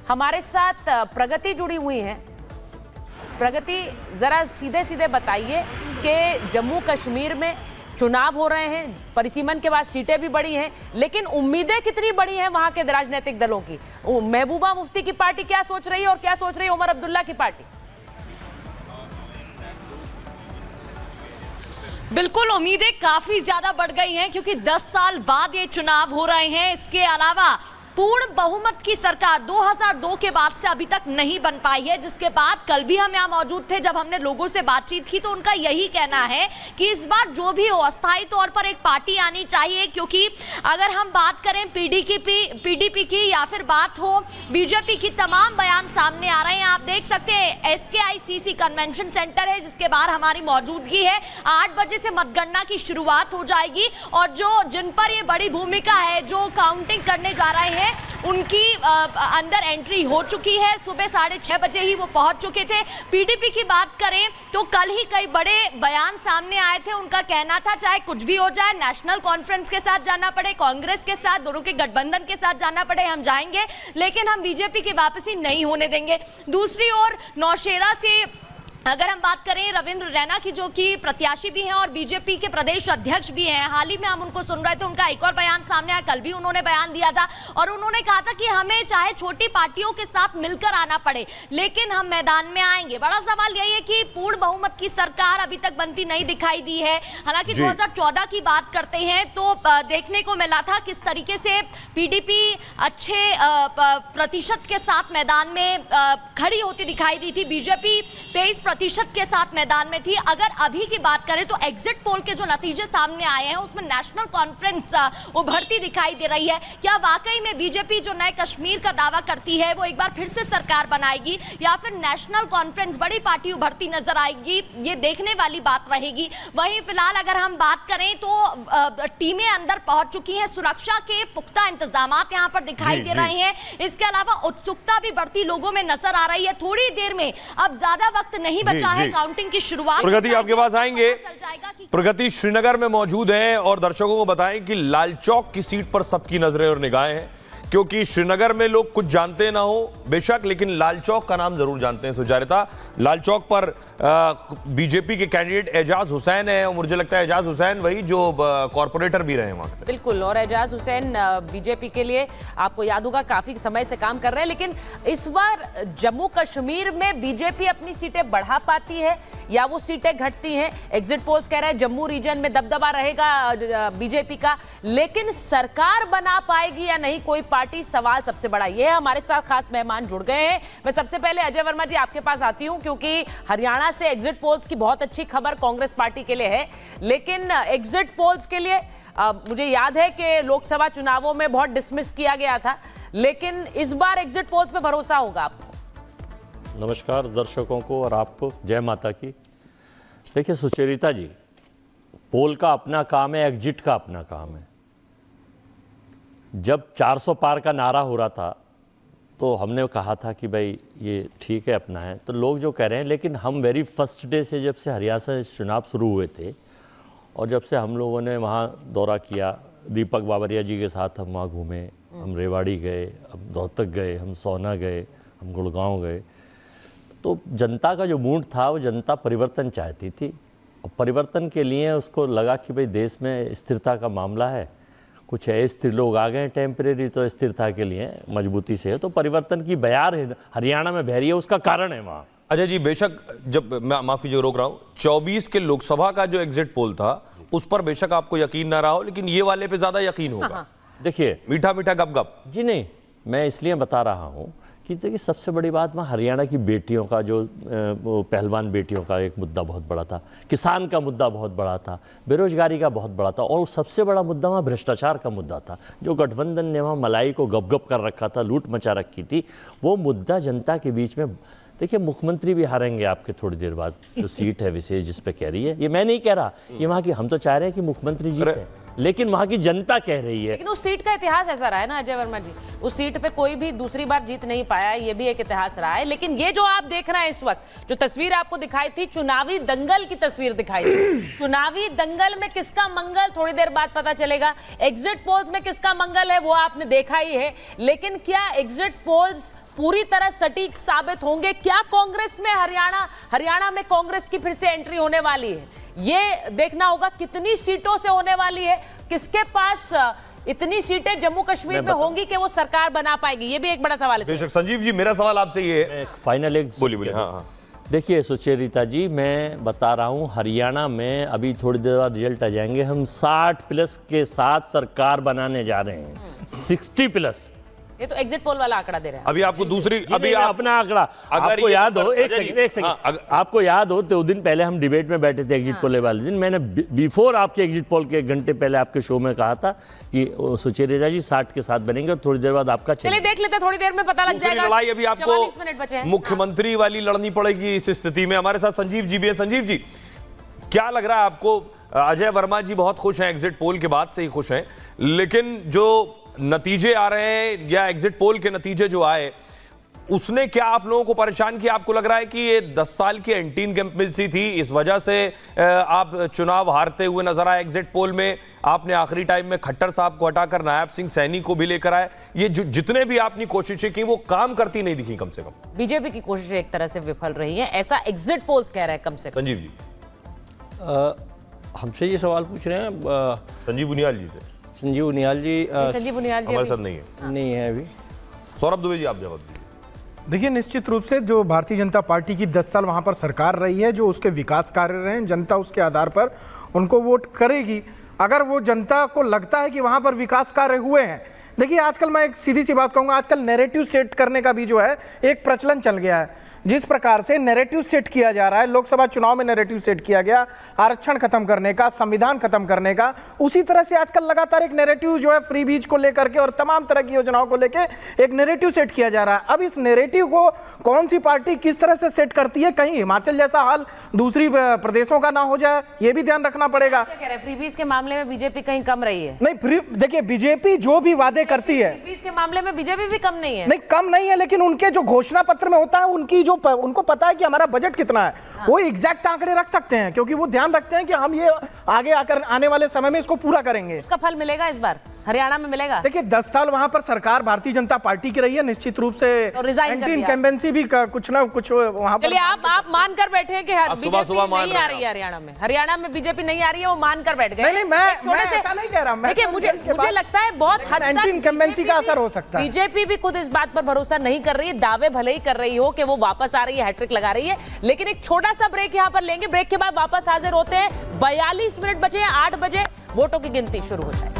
हमारे साथ प्रगति जुड़ी हुई है। प्रगति, जरा सीधे सीधे बताइए कि जम्मू कश्मीर में चुनाव हो रहे हैं, परिसीमन के बाद सीटें भी बढ़ी हैं, लेकिन उम्मीदें कितनी बड़ी हैं वहां के राजनीतिक दलों की? महबूबा मुफ्ती की पार्टी क्या सोच रही है और क्या सोच रही है उमर अब्दुल्ला की पार्टी? बिल्कुल, उम्मीदें काफी ज्यादा बढ़ गई हैं क्योंकि 10 साल बाद ये चुनाव हो रहे हैं। इसके अलावा पूर्ण बहुमत की सरकार 2002 के बाद से अभी तक नहीं बन पाई है, जिसके बाद कल भी हम यहाँ मौजूद थे जब हमने लोगों से बातचीत की तो उनका यही कहना है कि इस बार जो भी हो अस्थायी तौर पर एक पार्टी आनी चाहिए, क्योंकि अगर हम बात करें पीडीपी की या फिर बात हो बीजेपी की, तमाम बयान सामने आ रहे हैं। आप देख सकते हैं SKICC कन्वेंशन सेंटर है जिसके बाहर हमारी मौजूदगी है। 8 बजे से मतगणना की शुरुआत हो जाएगी और जिन पर ये बड़ी भूमिका है, जो काउंटिंग करने जा रहे हैं, उनकी अंदर एंट्री हो चुकी है। सुबह 6:30 बजे ही वो पहुंच चुके थे। पीडीपी की बात करें तो कल ही कई बड़े बयान सामने आए थे। उनका कहना था चाहे कुछ भी हो जाए, नेशनल कॉन्फ्रेंस के साथ जाना पड़े, कांग्रेस के साथ, दोनों के गठबंधन के साथ जाना पड़े, हम जाएंगे, लेकिन हम बीजेपी की वापसी नहीं होने देंगे। दूसरी ओर नौशेरा से अगर हम बात करें रविंद्र रैना की, जो कि प्रत्याशी भी हैं और बीजेपी के प्रदेश अध्यक्ष भी हैं, हाल ही में हम उनको सुन रहे थे, उनका एक और बयान सामने आया, कल भी उन्होंने बयान दिया था और उन्होंने कहा था कि हमें चाहे छोटी पार्टियों के साथ मिलकर आना पड़े लेकिन हम मैदान में आएंगे। बड़ा सवाल यही है कि पूर्ण बहुमत की सरकार अभी तक बनती नहीं दिखाई दी है। हालांकि 2014 की बात करते हैं तो देखने को मिला था किस तरीके से पीडीपी अच्छे प्रतिशत के साथ मैदान में खड़ी होती दिखाई दी थी, बीजेपी 23% के साथ मैदान में थी। अगर अभी की बात करें तो एग्जिट पोल के जो नतीजे सामने आए हैं उसमें नेशनल कॉन्फ्रेंस उभरती दिखाई दे रही है। क्या वाकई में बीजेपी जो नए कश्मीर का दावा करती है वो एक बार फिर से सरकार बनाएगी या फिर नेशनल कॉन्फ्रेंस बड़ी पार्टी उभरती नजर आएगी, ये देखने वाली बात रहेगी। वहीं फिलहाल अगर हम बात करें तो टीमें अंदर पहुंच चुकी हैं, सुरक्षा के पुख्ता इंतजाम यहां पर दिखाई दे रहे हैं। इसके अलावा उत्सुकता भी बढ़ती लोगों में नजर आ रही है। थोड़ी देर में, अब ज्यादा वक्त नहीं बचा है काउंटिंग की शुरुआत। प्रगति, आपके पास आएंगे। प्रगति श्रीनगर में मौजूद हैं और दर्शकों को बताएं कि लाल चौक की सीट पर सबकी नजरें और निगाहें हैं, क्योंकि श्रीनगर में लोग कुछ जानते ना हो बेशक, लेकिन लाल चौक का नाम जरूर जानते हैं। सुचारिता, लाल चौक पर बीजेपी के कैंडिडेट एजाज हुसैन है और मुझे लगता है एजाज हुसैन वही जो कॉर्पोरेटर भी रहे हैं वहां। बिल्कुल, और एजाज हुसैन बीजेपी के लिए आपको याद होगा काफी समय से काम कर रहे हैं, लेकिन इस बार जम्मू कश्मीर में बीजेपी अपनी सीटें बढ़ा पाती है या वो सीटें घटती हैं? एग्जिट पोल्स कह रहे हैं जम्मू रीजन में दबदबा रहेगा बीजेपी का, लेकिन सरकार बना पाएगी या नहीं कोई पार्टी, सवाल सबसे बड़ा ये है। हमारे साथ खास मेहमान जुड़ गए हैं। मैं सबसे पहले अजय वर्मा जी आपके पास आती हूं, क्योंकि हरियाणा से एग्जिट पोल्स की बहुत अच्छी खबर कांग्रेस पार्टी के लिए है, लेकिन एग्जिट पोल्स के लिए मुझे याद है कि लोकसभा चुनावों में बहुत डिसमिस किया गया था, लेकिन इस बार एग्जिट पोल्स पे भरोसा होगा आपको? नमस्कार दर्शकों को और आपको, जय माता की। देखिए सुचरिता जी, पोल का अपना काम है, एग्जिट का अपना काम है। जब 400 पार का नारा हो रहा था तो हमने कहा था कि भाई ये ठीक है, अपना है, तो लोग जो कह रहे हैं, लेकिन हम वेरी फर्स्ट डे से, जब से हरियाणा से चुनाव शुरू हुए थे और जब से हम लोगों ने वहाँ दौरा किया, दीपक बाबरिया जी के साथ हम वहाँ घूमे, हम रेवाड़ी गए, हम रोहतक गए, हम सोना गए, हम गुड़गांव गए, तो जनता का जो मूड था वो जनता परिवर्तन चाहती थी और परिवर्तन के लिए उसको लगा कि भाई देश में स्थिरता का मामला है, कुछ स्थिर लोग आ गए टेम्परेरी, तो स्थिरता के लिए मजबूती से है, तो परिवर्तन की बयार हरियाणा में बह रही है, उसका कारण है वहाँ। अजय जी, बेशक जब मैं माफ कीजिए रोक रहा हूं, 24 के लोकसभा का जो एग्जिट पोल था उस पर बेशक आपको यकीन ना रहा हो, लेकिन ये वाले पे ज्यादा यकीन होगा। देखिए मीठा मीठा गप गप जी, नहीं, मैं इसलिए बता रहा हूँ कि देखिए सबसे बड़ी बात वहाँ हरियाणा की बेटियों का जो पहलवान बेटियों का एक मुद्दा बहुत बड़ा था, किसान का मुद्दा बहुत बड़ा था, बेरोजगारी का बहुत बड़ा था, और सबसे बड़ा मुद्दा वहाँ भ्रष्टाचार का मुद्दा था। जो गठबंधन ने वहाँ मलाई को गप कर रखा था, लूट मचा रखी थी, वो मुद्दा जनता के बीच में। देखिए मुख्यमंत्री भी हारेंगे आपके थोड़ी देर बाद, जो सीट है विशेष जिस पे कह रही है, ये मैं नहीं कह रहा, ये वहाँ की, हम तो चाह रहे हैं कि मुख्यमंत्री जीते। लेकिन वहां की जनता कह रही है। लेकिन उस सीट का इतिहास ऐसा रहा है ना अजय वर्मा जी, उस सीट पे कोई भी दूसरी बार जीत नहीं पाया है, ये भी एक इतिहास रहा है। लेकिन ये जो आप देख रहे हैं इस वक्त, जो तस्वीर आपको दिखाई थी, चुनावी दंगल की तस्वीर दिखाई थी। चुनावी दंगल में किसका मंगल थोड़ी देर बाद पता चलेगा, एग्जिट पोल्स में किसका मंगल है वो आपने देखा ही है। लेकिन क्या एग्जिट पोल्स पूरी तरह सटीक साबित होंगे? क्या कांग्रेस में हरियाणा में कांग्रेस की फिर से एंट्री होने वाली है? ये देखना होगा कितनी सीटों से होने वाली है, किसके पास इतनी सीटें जम्मू कश्मीर में होंगी कि वो सरकार बना पाएगी, ये भी एक बड़ा सवाल है। बेशक संजीव जी, मेरा सवाल आपसे ये है, फाइनल एक बोलिए। हाँ। देखिए सुचेरिता जी, मैं बता रहा हूं, हरियाणा में अभी थोड़ी देर बाद रिजल्ट आ जाएंगे, हम 60+ के साथ सरकार बनाने जा रहे हैं। 60+। ये तो एग्जिट पोल वाला आंकड़ा दे रहे हैं। अभी आपको दूसरी, अभी आप आप अपना आंकड़ा, आपको याद हो, एक सेकंड, आपको याद हो 2 दिन पहले हम डिबेट में बैठे थे एग्जिट पोल वाले दिन, मैंने बिफोर आपके एग्जिट पोल के 1 घंटे पहले आपके शो में कहा था कि सुचेरिता जी 60 के साथ बनेंगे और थोड़ी देर बाद आपका चलिए देख लेते हैं, थोड़ी देर में पता लग जाएगा। लड़ाई अभी 44 मिनट बचे आपको हैं। मुख्यमंत्री वाली लड़नी पड़ेगी इस स्थिति में। हमारे साथ संजीव जी भी है। संजीव जी, क्या लग रहा है आपको? अजय वर्मा जी बहुत खुश हैं, एग्जिट पोल के बाद से ही खुश हैं, लेकिन जो नतीजे आ रहे हैं या एग्जिट पोल के नतीजे जो आए, उसने क्या आप लोगों को परेशान किया? आपको लग रहा है कि ये 10 साल की एंटी इनकम्बेंसी थी, इस वजह से आप चुनाव हारते हुए नजर आए? एग्जिट पोल में आपने आखिरी टाइम में खट्टर साहब को हटाकर नायब सिंह सैनी को भी लेकर आए, ये जितने भी आपने कोशिशें की वो काम करती नहीं दिखी कम से कम। बीजेपी की कोशिशें एक तरह से विफल रही हैं, ऐसा एग्जिट पोल्स कह रहे हैं कम से कम। संजीव जी हमसे ये सवाल पूछ रहे हैं संजीव उनियाल जी से। संजीव उनियाल जी संजीव उनियाल जी हमारे अभी- साथ नहीं है। नहीं है अभी। सौरभ दुबे जी, आप जवाब दीजिए। देखिए, निश्चित रूप से जो भारतीय जनता पार्टी की 10 साल वहाँ पर सरकार रही है, जो उसके विकास कार्य रहे हैं, जनता उसके आधार पर उनको वोट करेगी। अगर वो जनता को लगता है कि वहाँ पर विकास कार्य हुए हैं, देखिए आजकल मैं एक सीधी सी बात कहूँगा, आजकल नैरेटिव सेट करने का भी जो है एक प्रचलन चल गया है। जिस प्रकार से नैरेटिव सेट किया जा रहा है, लोकसभा चुनाव में नैरेटिव सेट किया गया आरक्षण खत्म करने का, संविधान खत्म करने का, उसी तरह से आजकल लगातार एक नैरेटिव जो है फ्री बीज को लेकर के और तमाम तरह की योजनाओं को लेकर एक नैरेटिव सेट किया जा रहा है। अब इस नैरेटिव को कौन सी पार्टी किस तरह से सेट करती है, कहीं हिमाचल जैसा हाल दूसरी प्रदेशों का ना हो जाए, ये भी ध्यान रखना पड़ेगा। क्या कह रहे हैं, फ्रीबीज के मामले में बीजेपी कहीं कम रही है? नहीं, देखिए बीजेपी जो भी वादे करती है, फ्रीबीज के मामले में बीजेपी भी कम नहीं है। नहीं कम नहीं है, लेकिन उनके जो घोषणा पत्र में होता है, उनकी जो उनको पता है कि हमारा बजट कितना है, वो एग्जैक्ट आंकड़े रख सकते हैं, क्योंकि वो ध्यान रखते हैं कि हम ये आगे आकर आने वाले समय में इसको पूरा करेंगे। उसका फल मिलेगा इस बार हरियाणा में मिलेगा? देखिए 10 साल वहां पर सरकार भारतीय जनता पार्टी की रही है, निश्चित रूप से एंटी इनकम्बेंसी भी कुछ ना कुछ वहां पर। चलिए आप मानकर बैठे हैं कि बीजेपी सुबह मान नहीं आ रही है हरियाणा में बीजेपी नहीं आ रही है, वो मानकर बैठ गए। नहीं, मैं ऐसा नहीं कह रहा। देखिए मुझे लगता है बहुत हद तक इनकम्बेंसी का असर हो सकता है। बीजेपी भी खुद इस बात पर भरोसा नहीं कर रही है, दावे भले ही कर रही हो कि वो वापस आ रही है, हैट्रिक लगा रही है, लेकिन एक छोटा सा ब्रेक यहां पर लेंगे, ब्रेक के बाद वापस हाजिर होते हैं। 42 मिनट बचे हैं, 8 बजे वोटों की गिनती शुरू हो जाए।